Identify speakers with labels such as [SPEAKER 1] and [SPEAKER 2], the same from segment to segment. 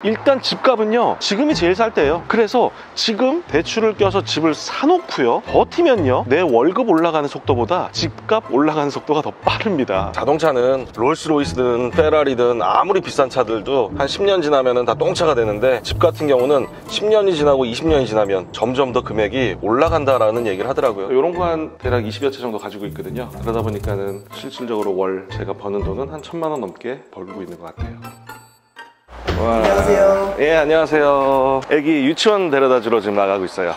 [SPEAKER 1] 일단 집값은요 지금이 제일 쌀 때예요. 그래서 지금 대출을 껴서 집을 사놓고요 버티면요 내 월급 올라가는 속도보다 집값 올라가는 속도가 더 빠릅니다. 자동차는 롤스로이스든 페라리든 아무리 비싼 차들도 한 10년 지나면 다 똥차가 되는데 집 같은 경우는 10년이 지나고 20년이 지나면 점점 더 금액이 올라간다라는 얘기를 하더라고요. 이런 거 한 대략 20여 채 정도 가지고 있거든요. 그러다 보니까는 실질적으로 월 제가 버는 돈은 한 1,000만 원 넘게 벌고 있는 것 같아요. 와.
[SPEAKER 2] 안녕하세요.
[SPEAKER 1] 예, 안녕하세요. 애기 유치원 데려다 주러 지금 나가고 있어요.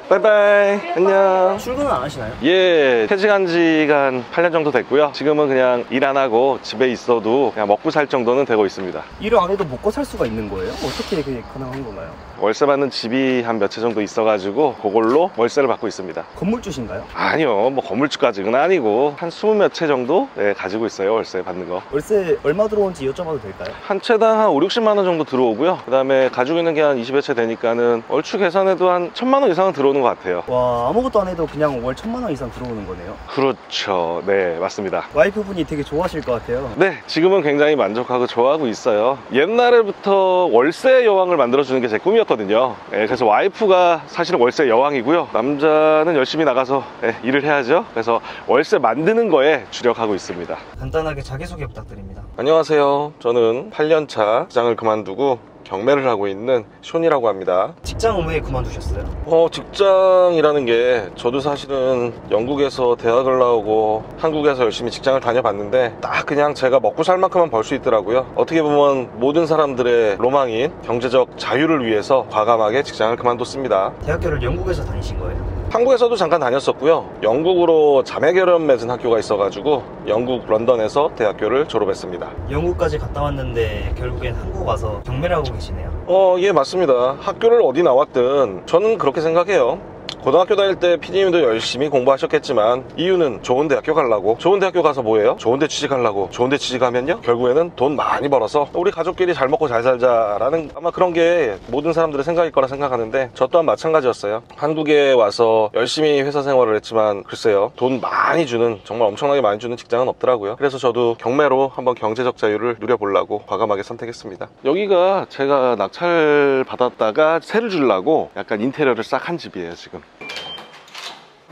[SPEAKER 1] 바이바이. 안녕.
[SPEAKER 2] 출근은 안 하시나요?
[SPEAKER 1] 예, 퇴직한 지가 한 8년 정도 됐고요. 지금은 그냥 일 안 하고 집에 있어도 그냥 먹고 살 정도는 되고 있습니다.
[SPEAKER 2] 일을 안 해도 먹고 살 수가 있는 거예요? 어떻게 그게 가능한 건가요?
[SPEAKER 1] 월세 받는 집이 한 몇 채 정도 있어가지고 그걸로 월세를 받고 있습니다.
[SPEAKER 2] 건물주신가요?
[SPEAKER 1] 아니요, 뭐 건물주까지는 아니고 한 20몇 채 정도 가지고 있어요. 월세 받는 거.
[SPEAKER 2] 월세 얼마 들어오는지 여쭤봐도 될까요?
[SPEAKER 1] 한 채당 한 5, 60만 원 정도 들어오고요. 그 다음에 가지고 있는 게 한 20여 채 되니까는 얼추 계산해도 한 1,000만 원 이상은 들어오는 것 같아요.
[SPEAKER 2] 와, 아무것도 안 해도 그냥 월 1,000만 원 이상 들어오는 거네요.
[SPEAKER 1] 그렇죠. 네, 맞습니다.
[SPEAKER 2] 와이프분이 되게 좋아하실 것 같아요.
[SPEAKER 1] 네, 지금은 굉장히 만족하고 좋아하고 있어요. 옛날에부터 월세 여왕을 만들어주는 게 제 꿈이었거든요. 그래서 와이프가 사실은 월세 여왕이고요. 남자는 열심히 나가서 일을 해야죠. 그래서 월세 만드는 거에 주력하고 있습니다.
[SPEAKER 2] 간단하게 자기소개 부탁드립니다.
[SPEAKER 1] 안녕하세요. 저는 8년차 직장을 그만두고 경매를 하고 있는 숀이라고 합니다.
[SPEAKER 2] 직장은 왜 그만두셨어요?
[SPEAKER 1] 직장이라는 게 저도 사실은 영국에서 대학을 나오고 한국에서 열심히 직장을 다녀봤는데 딱 그냥 제가 먹고 살 만큼만 벌 수 있더라고요. 어떻게 보면 모든 사람들의 로망인 경제적 자유를 위해서 과감하게 직장을 그만뒀습니다.
[SPEAKER 2] 대학교를 영국에서 다니신 거예요?
[SPEAKER 1] 한국에서도 잠깐 다녔었고요. 영국으로 자매결연 맺은 학교가 있어가지고 영국 런던에서 대학교를 졸업했습니다.
[SPEAKER 2] 영국까지 갔다 왔는데 결국엔 한국 와서 경매를 하고 계시네요.
[SPEAKER 1] 예, 맞습니다. 학교를 어디 나왔든 저는 그렇게 생각해요. 고등학교 다닐 때 PD님도 열심히 공부하셨겠지만 이유는 좋은 대학교 가려고. 좋은 대학교 가서 뭐예요? 좋은 데 취직하려고. 좋은 데 취직하면요 결국에는 돈 많이 벌어서 우리 가족끼리 잘 먹고 잘 살자라는 아마 그런 게 모든 사람들의 생각일 거라 생각하는데 저 또한 마찬가지였어요. 한국에 와서 열심히 회사 생활을 했지만 글쎄요 돈 많이 주는 정말 엄청나게 많이 주는 직장은 없더라고요. 그래서 저도 경매로 한번 경제적 자유를 누려보려고 과감하게 선택했습니다. 여기가 제가 낙찰 받았다가 세를 주려고 약간 인테리어를 싹 한 집이에요. 지금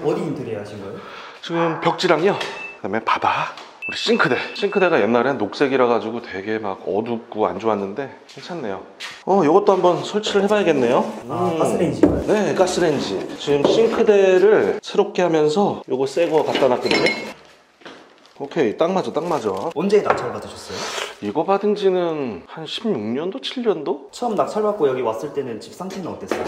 [SPEAKER 2] 어디 인테리어 하신 거예요?
[SPEAKER 1] 지금 벽지랑요 그다음에 바닥, 우리 싱크대가 옛날엔 녹색이라 가지고 되게 막 어둡고 안 좋았는데 괜찮네요. 요것도 한번 설치를 해봐야겠네요.
[SPEAKER 2] 가스레인지인가요?
[SPEAKER 1] 네, 가스레인지. 지금 싱크대를 새롭게 하면서 요거 새 거 갖다 놨거든요. 오케이, 딱 맞아.
[SPEAKER 2] 언제 낙찰 받으셨어요?
[SPEAKER 1] 이거 받은 지는 한 16년도? 7년도?
[SPEAKER 2] 처음 낙찰 받고 여기 왔을 때는 집 상태는 어땠어요?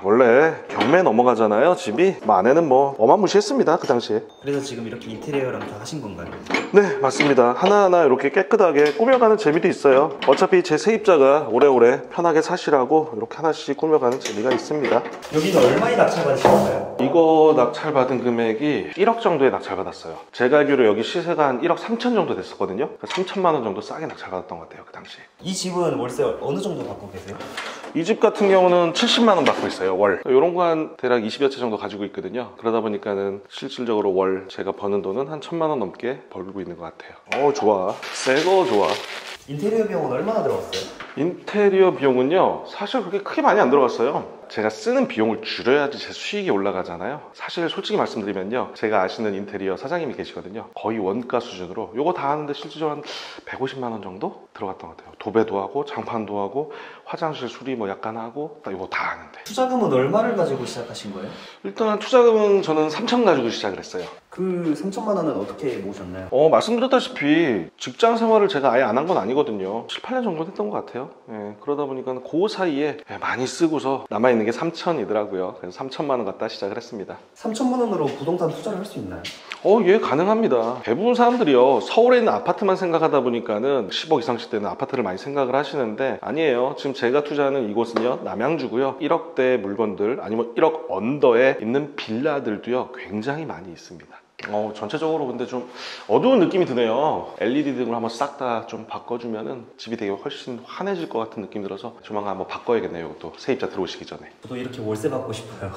[SPEAKER 1] 원래 경매 넘어가잖아요 집이. 안에는 뭐 어마무시했습니다 그 당시에.
[SPEAKER 2] 그래서 지금 이렇게 인테리어랑 다 하신 건가요?
[SPEAKER 1] 네, 맞습니다. 하나하나 이렇게 깨끗하게 꾸며가는 재미도 있어요. 어차피 제 세입자가 오래오래 편하게 사시라고 이렇게 하나씩 꾸며가는 재미가 있습니다.
[SPEAKER 2] 여기는 얼마에 낙찰 받으셨어요?
[SPEAKER 1] 이거 낙찰받은 금액이 1억 정도에 낙찰받았어요. 제가 알기로 여기 시세가 한 1억 3천 정도 됐었거든요. 3천만 원 정도 싸게 낙찰받았던 것 같아요 그 당시에.
[SPEAKER 2] 이 집은 월세 어느 정도 받고 계세요?
[SPEAKER 1] 이 집 같은 경우는 70만 원 받고 있어요 월. 이런 거 한 대략 20여 채 정도 가지고 있거든요. 그러다 보니까는 실질적으로 월 제가 버는 돈은 한 1,000만 원 넘게 벌고 있는 것 같아요. 좋아. 새 거 좋아.
[SPEAKER 2] 인테리어 비용은 얼마나 들어갔어요?
[SPEAKER 1] 인테리어 비용은요 사실 그렇게 크게 많이 안 들어갔어요. 제가 쓰는 비용을 줄여야지 제 수익이 올라가잖아요. 사실 솔직히 말씀드리면요 제가 아시는 인테리어 사장님이 계시거든요. 거의 원가 수준으로 요거 다 하는데 실질적으로 한 150만 원 정도 들어갔던 것 같아요. 도배도 하고 장판도 하고 화장실 수리 뭐 약간 하고 딱 요거 다 하는데.
[SPEAKER 2] 투자금은 얼마를 가지고 시작하신 거예요?
[SPEAKER 1] 일단 투자금은 저는 3천 가지고 시작을 했어요.
[SPEAKER 2] 그 3천만 원은 어떻게 모으셨나요?
[SPEAKER 1] 말씀드렸다시피 직장 생활을 제가 아예 안 한 건 아니거든요. 7, 8년 정도 했던 것 같아요. 그러다 보니까 그 사이에 많이 쓰고서 남아있는 게 3천이더라고요. 그래서 3천만 원 갖다 시작을 했습니다.
[SPEAKER 2] 3천만 원으로 부동산 투자를 할 수 있나요?
[SPEAKER 1] 예, 가능합니다. 대부분 사람들이요 서울에 있는 아파트만 생각하다 보니까는 10억 이상씩 되는 아파트를 많이 생각을 하시는데 아니에요. 지금 제가 투자하는 이곳은요 남양주고요 1억대 물건들 아니면 1억 언더에 있는 빌라들도요 굉장히 많이 있습니다. 전체적으로 근데 좀 어두운 느낌이 드네요. LED 등을 한번 싹 다 좀 바꿔주면은 집이 되게 훨씬 환해질 것 같은 느낌이 들어서 조만간 한번 바꿔야겠네요. 이것도 세입자 들어오시기 전에.
[SPEAKER 2] 저도 이렇게 월세 받고 싶어요.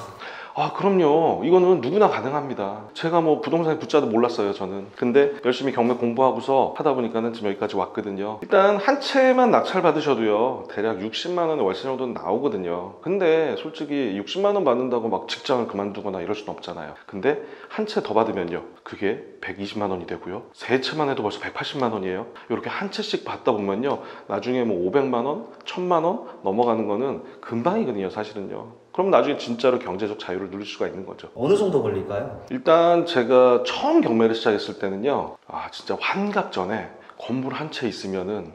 [SPEAKER 1] 그럼요. 이거는 누구나 가능합니다. 제가 뭐 부동산에 붙자도 몰랐어요, 저는. 근데 열심히 경매 공부하고서 하다 보니까는 지금 여기까지 왔거든요. 일단 한 채만 낙찰 받으셔도요, 대략 60만 원의 월세 정도는 나오거든요. 근데 솔직히 60만 원 받는다고 막 직장을 그만두거나 이럴 수는 없잖아요. 근데 한 채 더 받으면요, 그게 120만 원이 되고요. 세 채만 해도 벌써 180만 원이에요. 이렇게 한 채씩 받다 보면요, 나중에 뭐 500만 원, 1000만 원 넘어가는 거는 금방이거든요, 사실은요. 그럼 나중에 진짜로 경제적 자유를 누릴 수가 있는 거죠.
[SPEAKER 2] 어느 정도 걸릴까요?
[SPEAKER 1] 일단 제가 처음 경매를 시작했을 때는요, 진짜 환갑 전에 건물 한 채 있으면은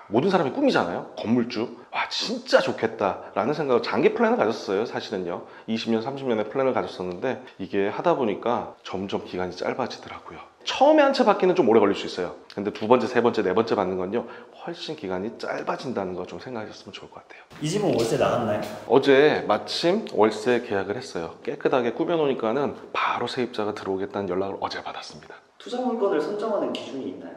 [SPEAKER 1] 모든 사람이 꿈이잖아요. 건물주. 진짜 좋겠다라는 생각을 장기 플랜을 가졌어요. 사실은요. 20년, 30년의 플랜을 가졌었는데 이게 하다 보니까 점점 기간이 짧아지더라고요. 처음에 한 채 받기는 좀 오래 걸릴 수 있어요. 근데 두 번째, 세 번째, 네 번째 받는 건요, 훨씬 기간이 짧아진다는 거 좀 생각하셨으면 좋을 것 같아요.
[SPEAKER 2] 이 집은 월세 나갔나요?
[SPEAKER 1] 어제 마침 월세 계약을 했어요. 깨끗하게 꾸며놓으니까는 바로 세입자가 들어오겠다는 연락을 어제 받았습니다.
[SPEAKER 2] 투자 물건을 선정하는 기준이 있나요?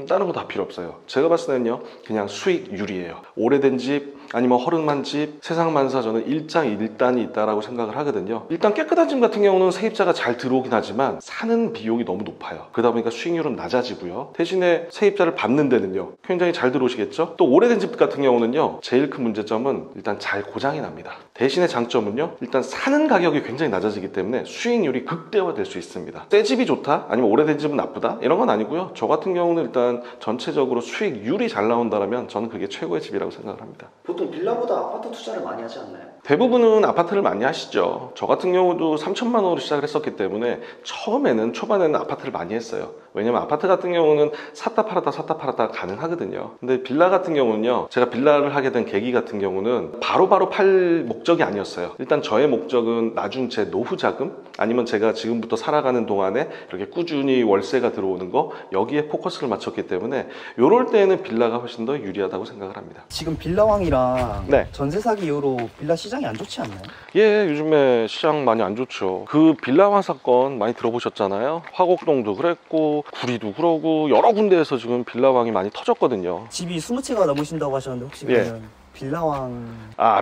[SPEAKER 1] 다른 거 다 필요 없어요. 제가 봤을 때는요, 그냥 수익률이에요. 오래된 집, 아니면 허름한 집, 세상만사 저는 일장일단이 있다라고 생각을 하거든요. 일단 깨끗한 집 같은 경우는 세입자가 잘 들어오긴 하지만 사는 비용이 너무 높아요. 그러다 보니까 수익률은 낮아지고요. 대신에 세입자를 받는 데는요, 굉장히 잘 들어오시겠죠? 또 오래된 집 같은 경우는요, 제일 큰 문제점은 일단 잘 고장이 납니다. 대신에 장점은요, 일단 사는 가격이 굉장히 낮아지기 때문에 수익률이 극대화될 수 있습니다. 새 집이 좋다? 아니면 오래된 집은 나쁘다? 이런 건 아니고요. 저 같은 경우는 일단 전체적으로 수익률이 잘 나온다면 저는 그게 최고의 집이라고 생각을 합니다.
[SPEAKER 2] 보통 빌라보다 아파트 투자를 많이 하지 않나요?
[SPEAKER 1] 대부분은 아파트를 많이 하시죠. 저 같은 경우도 3천만 원으로 시작을 했었기 때문에 초반에는 아파트를 많이 했어요. 왜냐면 아파트 같은 경우는 샀다 팔았다 가능하거든요. 근데 빌라 같은 경우는요, 제가 빌라를 하게 된 계기 같은 경우는 바로바로 팔 목적이 아니었어요. 일단 저의 목적은 나중 제 노후 자금, 아니면 제가 지금부터 살아가는 동안에 이렇게 꾸준히 월세가 들어오는 거, 여기에 포커스를 맞췄기 때문에 이럴 때에는 빌라가 훨씬 더 유리하다고 생각을 합니다.
[SPEAKER 3] 지금 빌라왕이랑
[SPEAKER 1] 네.
[SPEAKER 3] 전세 사기 이후로 빌라 시장이 안 좋지 않나요?
[SPEAKER 1] 예, 요즘에 시장 많이 안 좋죠. 그 빌라왕 사건 많이 들어보셨잖아요. 화곡동도 그랬고 구리도 그러고 여러 군데에서 지금 빌라왕이 많이 터졌거든요.
[SPEAKER 3] 집이 20채가 넘으신다고 하셨는데 혹시
[SPEAKER 1] 예.
[SPEAKER 3] 그러면 빌라왕...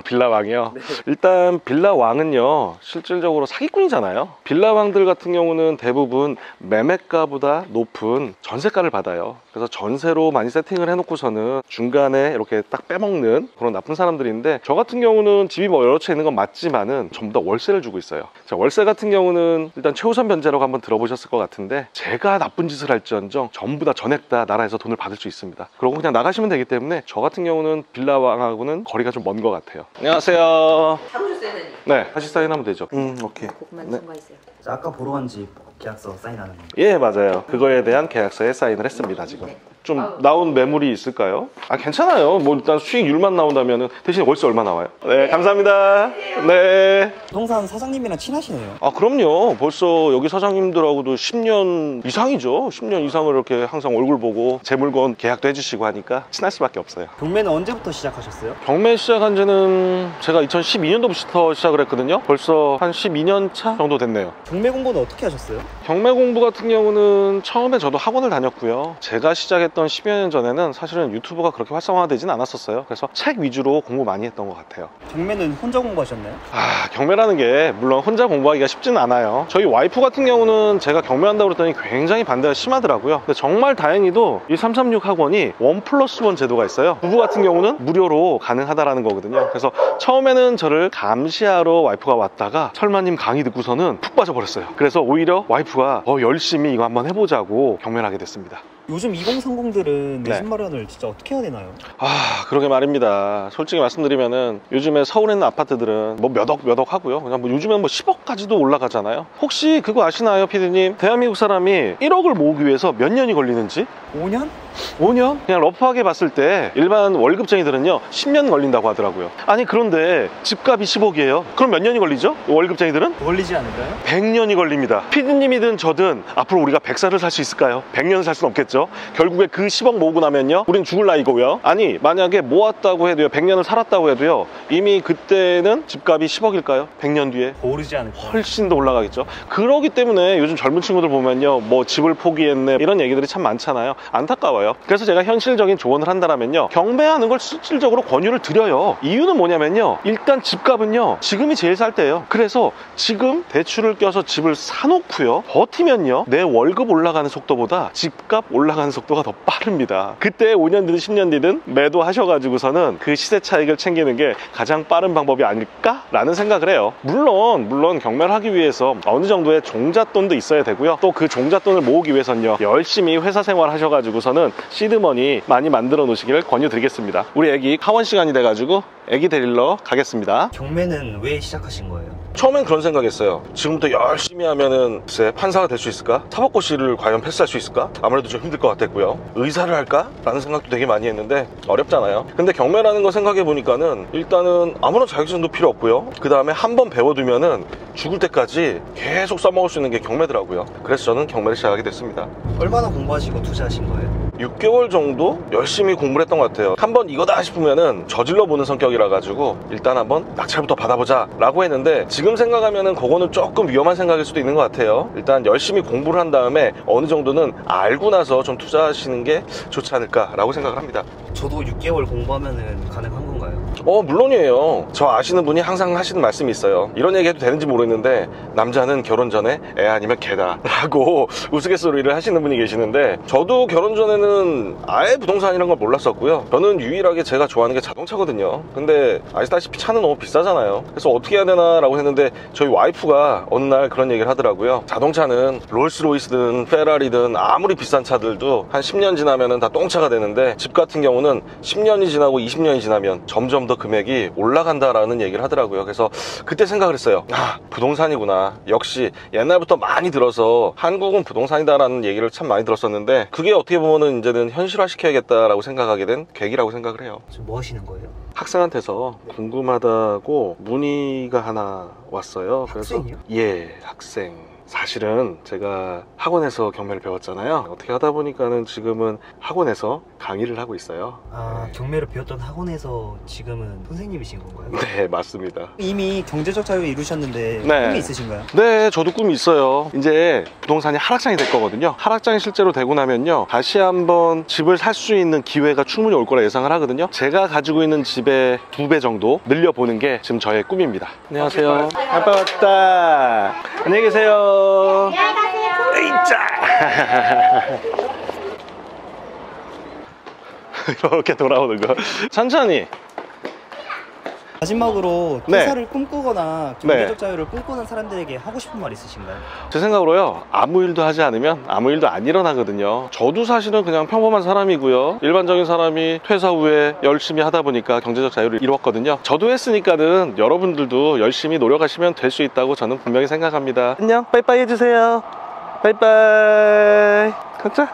[SPEAKER 1] 빌라왕이요?
[SPEAKER 3] 네.
[SPEAKER 1] 일단 빌라왕은요, 실질적으로 사기꾼이잖아요. 빌라왕들 같은 경우는 대부분 매매가보다 높은 전세가를 받아요. 그래서 전세로 많이 세팅을 해놓고서는 중간에 이렇게 딱 빼먹는 그런 나쁜 사람들인데, 저 같은 경우는 집이 뭐 여러 채 있는 건 맞지만은 전부 다 월세를 주고 있어요. 자, 월세 같은 경우는 일단 최우선 변제라고 한번 들어보셨을 것 같은데, 제가 나쁜 짓을 할지언정 전부 다 전액 다 나라에서 돈을 받을 수 있습니다. 그러고 그냥 나가시면 되기 때문에 저 같은 경우는 빌라왕하고는 거리가 좀 먼 것 같아요. 안녕하세요.
[SPEAKER 4] 사무실세는
[SPEAKER 1] 네, 다시 사인하면 되죠. 오케이.
[SPEAKER 4] 그것만
[SPEAKER 1] 네.
[SPEAKER 4] 첨가했어요.
[SPEAKER 3] 아까 보러 간 집 계약서 사인하는 거.
[SPEAKER 1] 예, 맞아요. 그거에 대한 계약서에 사인을 했습니다, 지금.
[SPEAKER 4] 네.
[SPEAKER 1] 좀 나온 매물이 있을까요? 괜찮아요. 뭐 일단 수익률만 나온다면 대신 월세 얼마 나와요? 네, 감사합니다. 네.
[SPEAKER 3] 부동산 사장님이랑 친하시네요.
[SPEAKER 1] 그럼요. 벌써 여기 사장님들하고도 10년 이상이죠. 10년 이상을 이렇게 항상 얼굴 보고 제 물건 계약도 해주시고 하니까 친할 수밖에 없어요.
[SPEAKER 3] 경매는 언제부터 시작하셨어요?
[SPEAKER 1] 경매 시작한 지는 제가 2012년도부터 시작을 했거든요. 벌써 한 12년 차 정도 됐네요.
[SPEAKER 3] 경매 공부는 어떻게 하셨어요?
[SPEAKER 1] 경매 공부 같은 경우는 처음에 저도 학원을 다녔고요. 제가 시작했던 10여 년 전에는 사실은 유튜브가 그렇게 활성화되진 않았었어요. 그래서 책 위주로 공부 많이 했던 것 같아요.
[SPEAKER 3] 경매는 혼자 공부하셨나요?
[SPEAKER 1] 경매라는 게 물론 혼자 공부하기가 쉽지는 않아요. 저희 와이프 같은 경우는 제가 경매한다고 그랬더니 굉장히 반대가 심하더라고요. 근데 정말 다행히도 이 336 학원이 1+1 제도가 있어요. 부부 같은 경우는 무료로 가능하다라는 거거든요. 그래서 처음에는 저를 감시하러 와이프가 왔다가 철마님 강의 듣고서는 푹 빠져버렸어요. 그래서 오히려 와이프가 열심히 이거 한번 해보자고 경매를 하게 됐습니다.
[SPEAKER 3] 요즘 2030들은 내
[SPEAKER 1] 네.
[SPEAKER 3] 집 마련을 진짜 어떻게 해야 되나요?
[SPEAKER 1] 그러게 말입니다. 솔직히 말씀드리면은 요즘에 서울에 있는 아파트들은 뭐 몇 억 하고요. 그냥 뭐 요즘엔 뭐 10억까지도 올라가잖아요. 혹시 그거 아시나요, 피디님? 대한민국 사람이 1억을 모으기 위해서 몇 년이 걸리는지?
[SPEAKER 3] 5년?
[SPEAKER 1] 5년? 그냥 러프하게 봤을 때 일반 월급쟁이들은요 10년 걸린다고 하더라고요. 아니 그런데 집값이 10억이에요. 그럼 몇 년이 걸리죠? 월급쟁이들은?
[SPEAKER 3] 걸리지 않을까요?
[SPEAKER 1] 100년이 걸립니다. 피디님이든 저든 앞으로 우리가 100살을 살 수 있을까요? 100년 살 수는 없겠죠. 하겠죠. 결국에 그 10억 모으고 나면요, 우린 죽을 나이고요. 아니, 만약에 모았다고 해도요, 100년을 살았다고 해도요, 이미 그때는 집값이 10억일까요? 100년 뒤에
[SPEAKER 3] 오르지 않을까?
[SPEAKER 1] 훨씬 더 올라가겠죠. 그러기 때문에 요즘 젊은 친구들 보면요, 뭐 집을 포기했네 이런 얘기들이 참 많잖아요. 안타까워요. 그래서 제가 현실적인 조언을 한다면요, 경매하는 걸 실질적으로 권유를 드려요. 이유는 뭐냐면요, 일단 집값은요 지금이 제일 살 때예요. 그래서 지금 대출을 껴서 집을 사놓고요, 버티면요, 내 월급 올라가는 속도보다 집값 올라가는 속도가 더 빠릅니다. 그때 5년 뒤든 10년 뒤든 매도하셔가지고서는 그 시세 차익을 챙기는 게 가장 빠른 방법이 아닐까라는 생각을 해요. 물론 경매를 하기 위해서 어느 정도의 종잣돈도 있어야 되고요, 또 그 종잣돈을 모으기 위해서는요, 열심히 회사 생활 하셔가지고서는 시드머니 많이 만들어 놓으시기를 권유드리겠습니다. 우리 애기 하원 시간이 돼가지고 애기 데리러 가겠습니다.
[SPEAKER 2] 경매는 왜 시작하신 거예요?
[SPEAKER 1] 처음엔 그런 생각했어요. 지금부터 열심히 하면은 글쎄 판사가 될 수 있을까? 사법고시를 과연 패스할 수 있을까? 아무래도 좀 힘들 것 같았고요. 의사를 할까? 라는 생각도 되게 많이 했는데 어렵잖아요. 근데 경매라는 거 생각해 보니까는 일단은 아무런 자격증도 필요 없고요, 그 다음에 한 번 배워두면은 죽을 때까지 계속 써먹을 수 있는 게 경매더라고요. 그래서 저는 경매를 시작하게 됐습니다.
[SPEAKER 2] 얼마나 공부하시고 투자하신 거예요?
[SPEAKER 1] 6개월 정도 열심히 공부를 했던 것 같아요. 한번 이거다 싶으면은 저질러 보는 성격이라 가지고 일단 한번 낙찰부터 받아보자 라고 했는데, 지금 생각하면은 그거는 조금 위험한 생각일 수도 있는 것 같아요. 일단 열심히 공부를 한 다음에 어느 정도는 알고 나서 좀 투자하시는 게 좋지 않을까 라고 생각을 합니다.
[SPEAKER 2] 저도 6개월 공부하면은 가능한 건가요?
[SPEAKER 1] 물론이에요. 저 아시는 분이 항상 하시는 말씀이 있어요. 이런 얘기 해도 되는지 모르겠는데, 남자는 결혼 전에 애 아니면 개다 라고 우스갯소리를 하시는 분이 계시는데, 저도 결혼 전에는 아예 부동산이란 걸 몰랐었고요. 저는 유일하게 제가 좋아하는 게 자동차거든요. 근데 아시다시피 차는 너무 비싸잖아요. 그래서 어떻게 해야 되나 라고 했는데, 저희 와이프가 어느 날 그런 얘기를 하더라고요. 자동차는 롤스로이스든 페라리든 아무리 비싼 차들도 한 10년 지나면 다 똥차가 되는데, 집 같은 경우는 10년이 지나고 20년이 지나면 점점 더 금액이 올라간다라는 얘기를 하더라고요. 그래서 그때 생각을 했어요. 부동산이구나. 역시 옛날부터 많이 들어서 한국은 부동산이다라는 얘기를 참 많이 들었었는데, 그게 어떻게 보면은 이제는 현실화시켜야겠다라고 생각하게 된 계기라고 생각을 해요.
[SPEAKER 2] 지금 뭐 하시는 거예요?
[SPEAKER 1] 학생한테서 궁금하다고 문의가 하나 왔어요.
[SPEAKER 2] 학생이요?
[SPEAKER 1] 그래서 예, 학생. 사실은 제가 학원에서 경매를 배웠잖아요. 어떻게 하다 보니까는 지금은 학원에서 강의를 하고 있어요.
[SPEAKER 2] 경매를 배웠던 학원에서 지금은 선생님이신 건가요?
[SPEAKER 1] 네, 맞습니다.
[SPEAKER 3] 이미 경제적 자유를 이루셨는데
[SPEAKER 1] 네.
[SPEAKER 3] 꿈이 있으신가요?
[SPEAKER 1] 네, 저도 꿈이 있어요. 이제 부동산이 하락장이 될 거거든요. 하락장이 실제로 되고 나면요, 다시 한번 집을 살 수 있는 기회가 충분히 올 거라 예상을 하거든요. 제가 가지고 있는 집의 2배 정도 늘려보는 게 지금 저의 꿈입니다. 안녕하세요. 아빠 왔다. 안녕히 계세요.
[SPEAKER 4] 안녕히 가세요.
[SPEAKER 1] 이렇게 돌아오는 거. 천천히.
[SPEAKER 3] 마지막으로
[SPEAKER 1] 네.
[SPEAKER 3] 퇴사를 꿈꾸거나 경제적 자유를 꿈꾸는 사람들에게 하고 싶은 말 있으신가요?
[SPEAKER 1] 제 생각으로요, 아무 일도 하지 않으면 아무 일도 안 일어나거든요. 저도 사실은 그냥 평범한 사람이고요, 일반적인 사람이 퇴사 후에 열심히 하다 보니까 경제적 자유를 이뤘거든요. 저도 했으니까는 여러분들도 열심히 노력하시면 될 수 있다고 저는 분명히 생각합니다. 안녕, 빠이빠이 해주세요. 빠이빠이. 가자.